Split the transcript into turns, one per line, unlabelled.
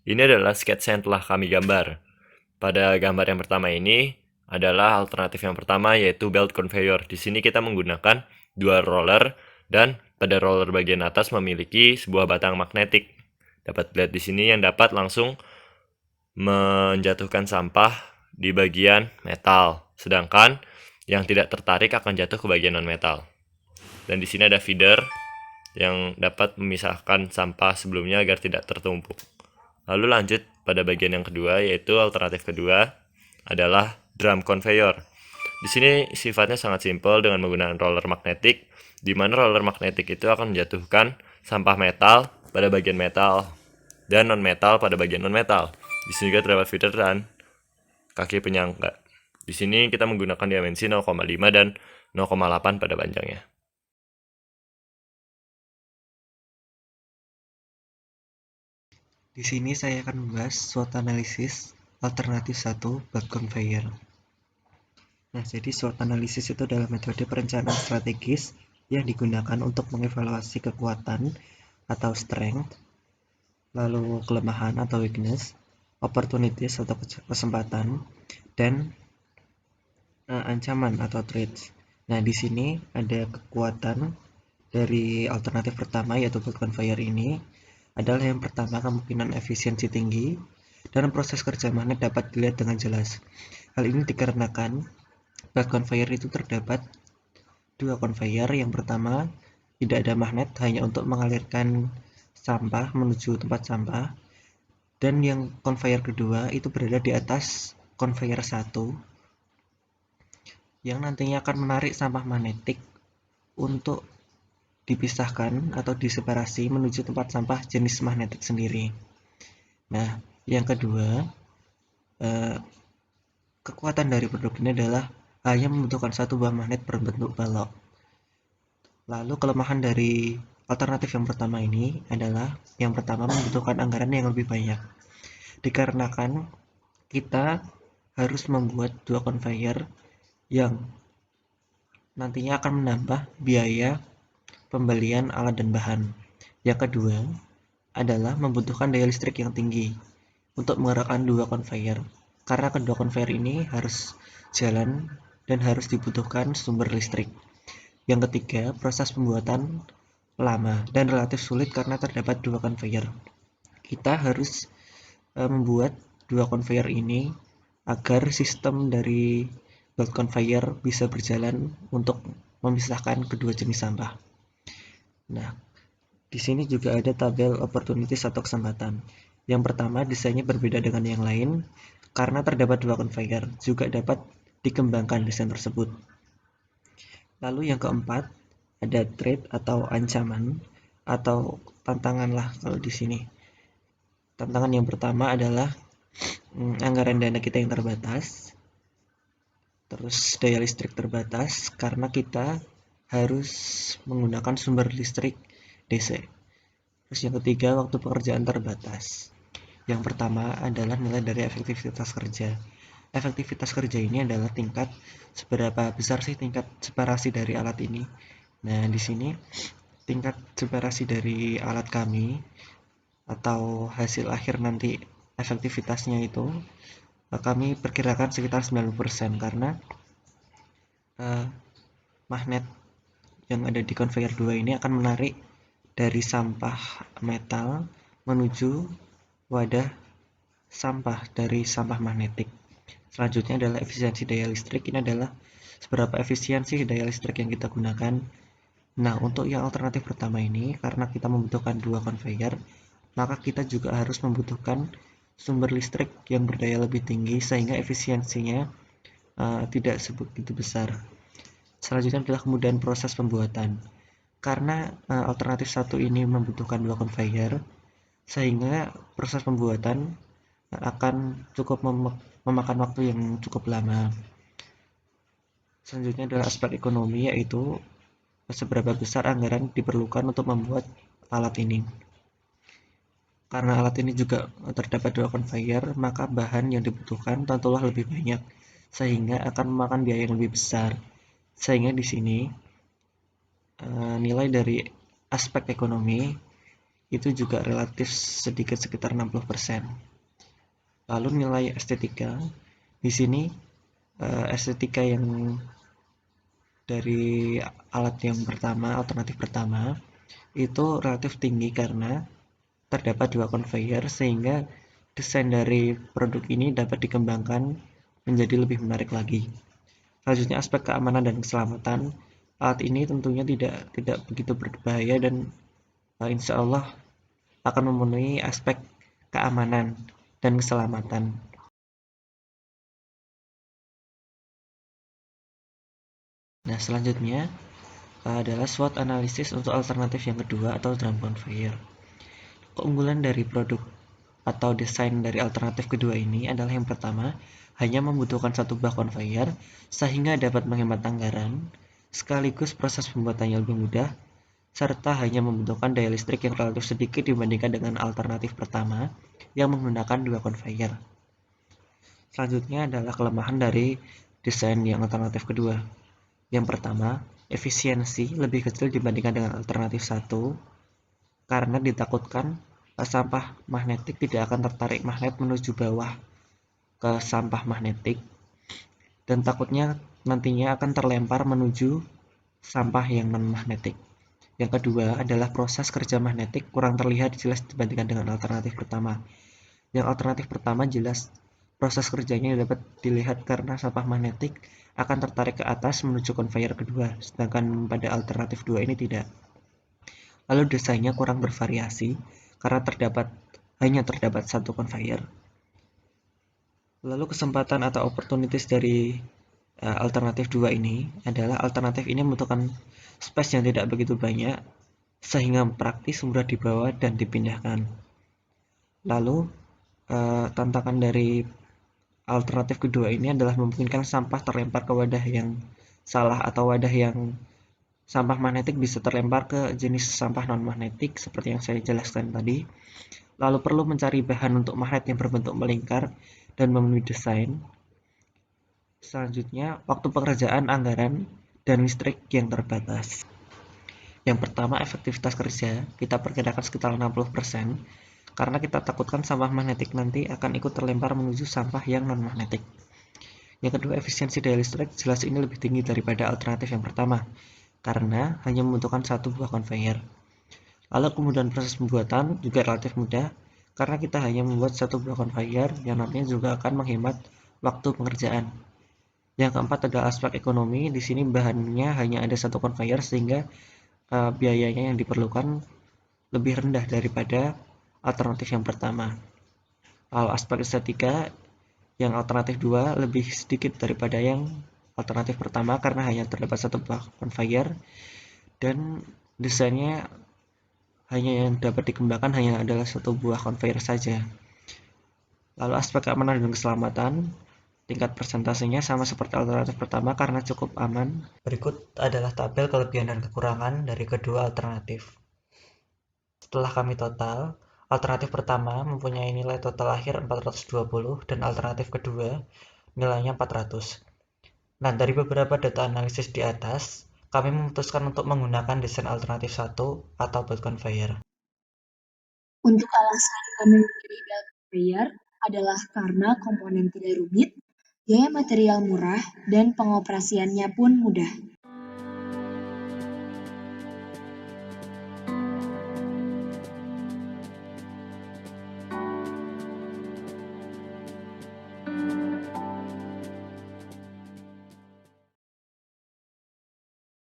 Ini adalah sketsa yang telah kami gambar. Pada gambar yang pertama ini adalah alternatif yang pertama, yaitu belt conveyor. Di sini kita menggunakan dua roller dan pada roller bagian atas memiliki sebuah batang magnetik. Dapat lihat di sini yang dapat langsung menjatuhkan sampah di bagian metal, sedangkan yang tidak tertarik akan jatuh ke bagian non-metal. Dan di sini ada feeder yang dapat memisahkan sampah sebelumnya agar tidak tertumpuk. Lalu lanjut pada bagian yang kedua, yaitu alternatif kedua adalah drum conveyor. Di sini sifatnya sangat simpel dengan menggunakan roller magnetik, di mana roller magnetik itu akan menjatuhkan sampah metal pada bagian metal dan non-metal pada bagian non-metal. Di sini juga terdapat feeder dan kaki penyangga. Di sini kita menggunakan dimensi 0,5 dan 0,8 pada panjangnya.
Di sini saya akan membahas SWOT analisis alternatif 1 belt conveyor. Nah, jadi SWOT analisis itu adalah metode perencanaan strategis yang digunakan untuk mengevaluasi kekuatan atau strength, lalu kelemahan atau weakness, opportunities atau kesempatan, dan ancaman atau threats. Nah, di sini ada kekuatan dari alternatif pertama yaitu belt conveyor ini adalah yang pertama kemungkinan efisiensi tinggi dan proses kerja magnet dapat dilihat dengan jelas. Hal ini dikarenakan belt conveyor itu terdapat dua conveyor. Yang pertama tidak ada magnet, hanya untuk mengalirkan sampah menuju tempat sampah, dan yang conveyor kedua itu berada di atas conveyor 1 yang nantinya akan menarik sampah magnetik untuk dipisahkan atau diseparasi menuju tempat sampah jenis magnetik sendiri. Nah, yang kedua, kekuatan dari produk ini adalah hanya membutuhkan satu buah magnet berbentuk balok. Lalu kelemahan dari alternatif yang pertama ini adalah yang pertama membutuhkan anggaran yang lebih banyak. Dikarenakan kita harus membuat dua conveyor yang nantinya akan menambah biaya pembelian alat dan bahan. Yang kedua adalah membutuhkan daya listrik yang tinggi untuk menggerakkan dua conveyor, karena kedua conveyor ini harus jalan dan harus dibutuhkan sumber listrik. Yang ketiga, proses pembuatan lama dan relatif sulit karena terdapat dua conveyor. Kita harus membuat dua conveyor ini agar sistem dari belt conveyor bisa berjalan untuk memisahkan kedua jenis sampah. Nah, di sini juga ada tabel opportunities atau kesempatan. Yang pertama, desainnya berbeda dengan yang lain karena terdapat dua conveyor, juga dapat dikembangkan desain tersebut. Lalu yang keempat, ada threat atau ancaman atau tantangan lah kalau di sini. Tantangan yang pertama adalah anggaran dana kita yang terbatas, terus daya listrik terbatas karena kita harus menggunakan sumber listrik DC. Terus yang ketiga, waktu pekerjaan terbatas. Yang pertama adalah nilai dari efektivitas kerja. Efektivitas kerja ini adalah tingkat seberapa besar sih tingkat separasi dari alat ini. Nah, di sini tingkat separasi dari alat kami atau hasil akhir nanti efektivitasnya itu kami perkirakan sekitar 90% karena magnet yang ada di conveyor 2 ini akan menarik dari sampah metal menuju wadah sampah dari sampah magnetik. Selanjutnya adalah efisiensi daya listrik. Ini adalah seberapa efisiensi daya listrik yang kita gunakan. Nah, untuk yang alternatif pertama ini, karena kita membutuhkan dua conveyor, maka kita juga harus membutuhkan sumber listrik yang berdaya lebih tinggi sehingga efisiensinya tidak sebegitu besar. Selanjutnya adalah kemudahan proses pembuatan. Karena alternatif satu ini membutuhkan dua conveyor, sehingga proses pembuatan akan cukup memakan waktu yang cukup lama. Selanjutnya adalah aspek ekonomi, yaitu seberapa besar anggaran diperlukan untuk membuat alat ini. Karena alat ini juga terdapat dua conveyor, maka bahan yang dibutuhkan tentulah lebih banyak, sehingga akan memakan biaya yang lebih besar. Sehingga di sini nilai dari aspek ekonomi itu juga relatif sedikit sekitar 60%. Lalu nilai estetika, di sini estetika yang dari alat yang pertama, alternatif pertama, itu relatif tinggi karena terdapat dua conveyor sehingga desain dari produk ini dapat dikembangkan menjadi lebih menarik lagi. Selanjutnya aspek keamanan dan keselamatan. Alat ini tentunya tidak begitu berbahaya dan insya Allah akan memenuhi aspek keamanan dan keselamatan. Nah, selanjutnya adalah SWOT analisis untuk alternatif yang kedua atau drum conveyor. Keunggulan dari produk atau desain dari alternatif kedua ini adalah yang pertama, hanya membutuhkan satu buah conveyor sehingga dapat menghemat anggaran, sekaligus proses pembuatannya lebih mudah, serta hanya membutuhkan daya listrik yang relatif sedikit dibandingkan dengan alternatif pertama yang menggunakan dua conveyor. Selanjutnya adalah kelemahan dari desain yang alternatif kedua. Yang pertama, efisiensi lebih kecil dibandingkan dengan alternatif satu karena ditakutkan sampah magnetik tidak akan tertarik magnet menuju bawah ke sampah magnetik dan takutnya nantinya akan terlempar menuju sampah yang non-magnetik. Yang kedua adalah proses kerja magnetik kurang terlihat jelas dibandingkan dengan alternatif pertama. Yang alternatif pertama jelas proses kerjanya dapat dilihat karena sampah magnetik akan tertarik ke atas menuju conveyor kedua, sedangkan pada alternatif dua ini tidak. Lalu desainnya kurang bervariasi karena hanya terdapat satu conveyor. Lalu kesempatan atau opportunities dari alternatif dua ini adalah alternatif ini membutuhkan space yang tidak begitu banyak sehingga praktis, mudah dibawa dan dipindahkan. Lalu tantangan dari alternatif kedua ini adalah memungkinkan sampah terlempar ke wadah yang salah atau wadah yang sampah magnetik bisa terlempar ke jenis sampah non-magnetik seperti yang saya jelaskan tadi. Lalu perlu mencari bahan untuk magnet yang berbentuk melingkar dan memenuhi desain. Selanjutnya, waktu pekerjaan, anggaran, dan listrik yang terbatas. Yang pertama, efektivitas kerja. Kita perkirakan sekitar 60%, karena kita takutkan sampah magnetik nanti akan ikut terlempar menuju sampah yang non-magnetik. Yang kedua, efisiensi daya listrik. Jelas ini lebih tinggi daripada alternatif yang pertama, karena hanya membutuhkan satu buah conveyor. Lalu kemudian proses pembuatan juga relatif mudah, karena kita hanya membuat satu buah conveyor yang nantinya juga akan menghemat waktu pengerjaan. Yang keempat adalah aspek ekonomi. Di sini bahannya hanya ada satu conveyor sehingga biayanya yang diperlukan lebih rendah daripada alternatif yang pertama. Lalu aspek estetika, yang alternatif 2 lebih sedikit daripada yang alternatif pertama karena hanya terdapat satu buah conveyor dan desainnya hanya yang dapat dikembangkan hanya adalah satu buah conveyor saja. Lalu aspek keamanan dan keselamatan, tingkat persentasenya sama seperti alternatif pertama karena cukup aman. Berikut adalah tabel kelebihan dan kekurangan dari kedua alternatif. Setelah kami total, alternatif pertama mempunyai nilai total akhir 420 dan alternatif kedua nilainya 400. Nah, dari beberapa data analisis di atas, kami memutuskan untuk menggunakan desain alternatif 1 atau belt conveyor.
Untuk alasan kami memilih belt conveyor adalah karena komponen tidak rumit, biaya material murah, dan pengoperasiannya pun mudah.